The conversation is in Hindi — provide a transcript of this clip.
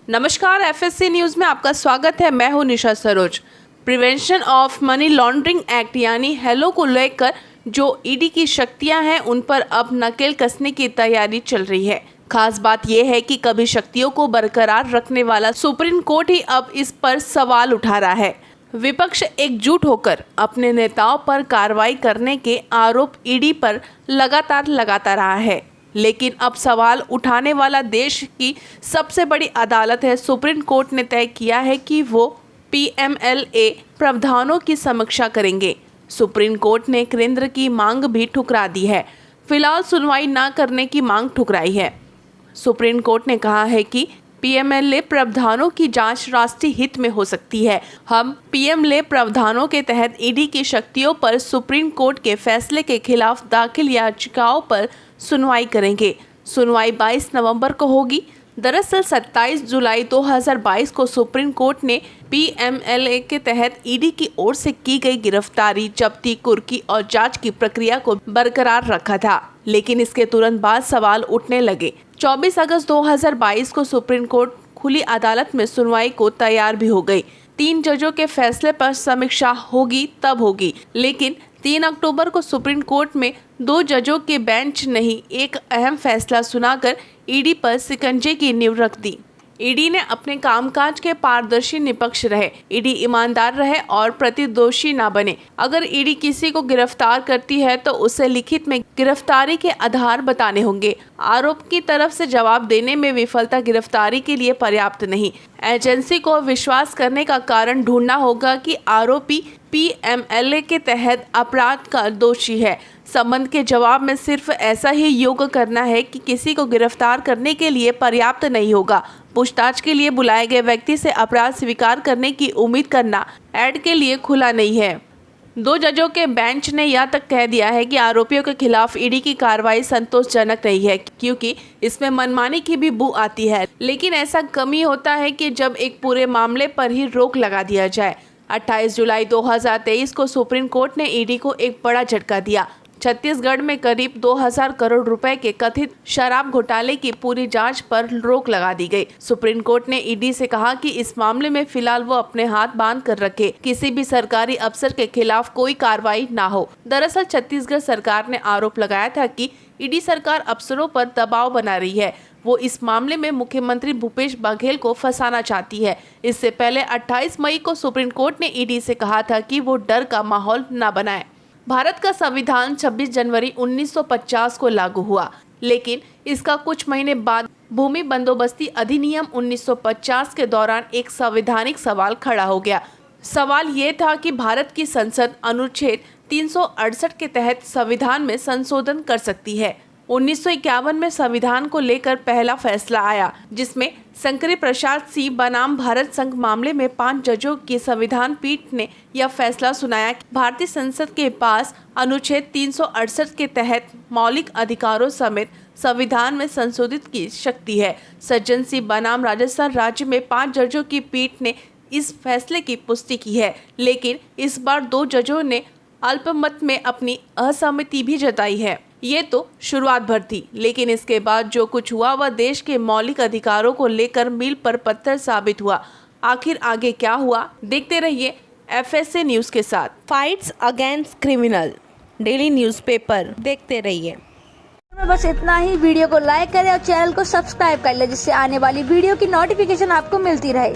नमस्कार, एफएससी न्यूज में आपका स्वागत है। मैं हूं Nisha Saroj. Prevention of money laundering act यानी हेलो को लेकर जो ईडी की शक्तियां हैं उन पर अब नकेल कसने की तैयारी चल रही है। खास बात यह है कि कभी शक्तियों को बरकरार रखने वाला सुप्रीम कोर्ट ही अब इस पर सवाल उठा रहा है। विपक्ष एकजुट होकर अपने नेताओं पर कार्रवाई करने के आरोप ईडी पर लगातार लगाता रहा है, लेकिन अब सवाल उठाने वाला देश की सबसे बड़ी अदालत है। सुप्रीम कोर्ट ने तय किया है कि वो पीएमएलए प्रावधानों की समीक्षा करेंगे। सुप्रीम कोर्ट ने केंद्र की मांग भी ठुकरा दी है। फिलहाल सुनवाई न करने की मांग ठुकराई है। सुप्रीम कोर्ट ने कहा है कि पीएमएलए प्रावधानों की जांच राष्ट्रीय हित में हो सकती है। हम पीएमएलए प्रावधानों के तहत ईडी की शक्तियों पर सुप्रीम कोर्ट के फैसले के खिलाफ दाखिल याचिकाओं पर सुनवाई करेंगे। सुनवाई 22 नवंबर को होगी। दरअसल 27 जुलाई 2022 को सुप्रीम कोर्ट ने पीएमएलए के तहत ईडी की ओर से की गई गिरफ्तारी, जब्ती, कुर्की और जांच की प्रक्रिया को बरकरार रखा था, लेकिन इसके तुरंत बाद सवाल उठने लगे। 24 अगस्त 2022 को सुप्रीम कोर्ट खुली अदालत में सुनवाई को तैयार भी हो गई। 3 जजों के फैसले पर समीक्षा होगी तब होगी, लेकिन 3 अक्टूबर को सुप्रीम कोर्ट में 2 जजों के बेंच ने ही एक अहम फैसला सुनाकर ईडी पर शिकंजे की नींव रख दी। ईडी ने अपने कामकाज के पारदर्शी निष्पक्ष रहे, ईडी ईमानदार रहे और प्रतिदोषी ना बने। अगर ईडी किसी को गिरफ्तार करती है तो उसे लिखित में गिरफ्तारी के आधार बताने होंगे। आरोप की तरफ से जवाब देने में विफलता गिरफ्तारी के लिए पर्याप्त नहीं। एजेंसी को विश्वास करने का कारण ढूंढना होगा कि आरोपी पीएमएलए के तहत अपराध का दोषी है। संबंध के जवाब में सिर्फ ऐसा ही योग करना है कि किसी को गिरफ्तार करने के लिए पर्याप्त नहीं होगा। पूछताछ के लिए बुलाए गए व्यक्ति से अपराध स्वीकार करने की उम्मीद करना ऐड के लिए खुला नहीं है। 2 जजों के बेंच ने यह तक कह दिया है कि आरोपियों के खिलाफ ईडी की कार्रवाई संतोषजनक नहीं है, क्योंकि इसमें मनमानी की भी बू आती है। लेकिन ऐसा कम ही होता है कि जब एक पूरे मामले पर ही रोक लगा दिया जाए। 28 जुलाई 2023 को सुप्रीम कोर्ट ने ईडी को एक बड़ा झटका दिया। छत्तीसगढ़ में करीब 2000 करोड़ रुपए के कथित शराब घोटाले की पूरी जांच पर रोक लगा दी गई। सुप्रीम कोर्ट ने ईडी से कहा कि इस मामले में फिलहाल वो अपने हाथ बांध कर रखे, किसी भी सरकारी अफसर के खिलाफ कोई कार्रवाई ना हो। दरअसल छत्तीसगढ़ सरकार ने आरोप लगाया था कि ईडी सरकार अफसरों पर दबाव बना रही है। वो इस मामले में मुख्यमंत्री भूपेश बघेल को फंसाना चाहती है। इससे पहले 28 मई को सुप्रीम कोर्ट ने ईडी से कहा था कि वो डर का माहौल न बनाए। भारत का संविधान 26 जनवरी 1950 को लागू हुआ, लेकिन इसका कुछ महीने बाद भूमि बंदोबस्ती अधिनियम 1950 के दौरान एक संवैधानिक सवाल खड़ा हो गया। सवाल ये था कि भारत की संसद अनुच्छेद 368 के तहत संविधान में संशोधन कर सकती है। 1951 में संविधान को लेकर पहला फैसला आया, जिसमें शंकरी प्रसाद सिंह बनाम भारत संघ मामले में 5 जजों की संविधान पीठ ने यह फैसला सुनाया कि भारतीय संसद के पास अनुच्छेद 368 के तहत मौलिक अधिकारों समेत संविधान में संशोधित की शक्ति है। सज्जन सिंह बनाम राजस्थान राज्य में 5 जजों की पीठ ने इस फैसले की पुष्टि की है, लेकिन इस बार 2 जजों ने अल्पमत में अपनी असहमति भी जताई है। ये तो शुरुआत भर थी, लेकिन इसके बाद जो कुछ हुआ वह देश के मौलिक अधिकारों को लेकर मील पर पत्थर साबित हुआ। आखिर आगे क्या हुआ, देखते रहिए एफएससी न्यूज के साथ। Fights against criminal daily newspaper देखते रहिए। बस इतना ही। वीडियो को लाइक करें और चैनल को सब्सक्राइब कर लें, जिससे आने वाली वीडियो की नोटिफिकेशन आपको मिलती रहे।